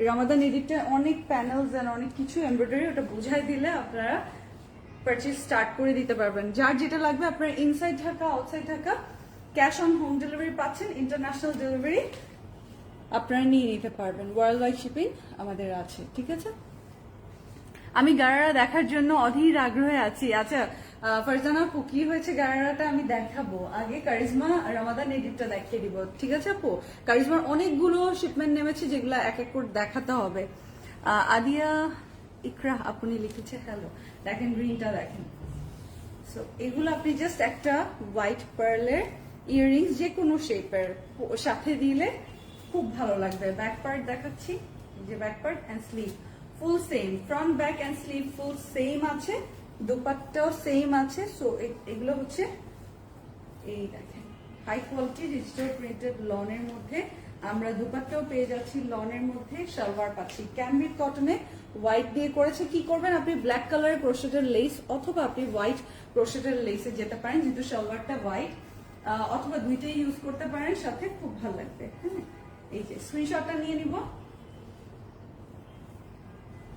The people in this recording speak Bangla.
রামাদান এডিটে অনেক প্যানেলস এন্ড অনেক কিছু এমব্রয়ডারি, ওটা বুঝাই দিলে আপনারা পারচেজ স্টার্ট করে দিতে পারবেন। যার যেটা লাগবে আপনারা inside Dhaka outside Dhaka cash on home delivery পাচ্ছেন, ইন্টারন্যাশনাল ডেলিভারি আপনারা নিয়ে নিতে পারবেন, ওয়ার্ল্ড ওয়াইড শিপিং আমাদের আছে। ঠিক আছে, আমি গারারা দেখার জন্য অধীর আগ্রহে আছি। আচ্ছা ফারজানা আপু, কি হয়েছে গারারাটা আমি দেখাবো, আগে কারিজমা রামাদান এডিটটা দেখিয়ে দিব। ঠিক আছে আপু, কারিজমার অনেকগুলো শিপমেন্ট নেমেছে যেগুলো এক এক করে দেখাতে হবে। আদিয়া ইকরা আপনি লিখেছে হ্যালো, দেখেন গ্রিনটা দেখেন। সো এগুলো আপনি জাস্ট একটা হোয়াইট পার্লের ইয়াররিংস যে কোনো শেপের সাথে দিলে খুব ভালো লাগবে। ব্যাক পার্ট দেখাচ্ছি, যে back part and sleeve full same, front back and sleeve full same আছে, দুপাট্টাও সেম আছে। সো এগুলো হচ্ছে এই দেখেন হাই কোয়ালিটি ডিজিটাল প্রিন্টেড লনের মধ্যে, আমরা দুপাট্টাও পেয়ে যাচ্ছি লনের মধ্যে, সালোয়ার পাচ্ছি ক্যামরিক কটনে, হোয়াইট দিয়ে করেছে। কি করবেন আপনি, ব্ল্যাক কালারের ক্রোশেটের লেস অথবা আপনি হোয়াইট ক্রোশেটের লেসে যেতে পারেন, যেহেতু সালোয়ারটা হোয়াইট, অথবা দুইটাই ইউজ করতে পারেন সাথে, খুব ভালো লাগবে। হ্যাঁ, এই যে স্ক্রিনশটটা নিয়ে নিব।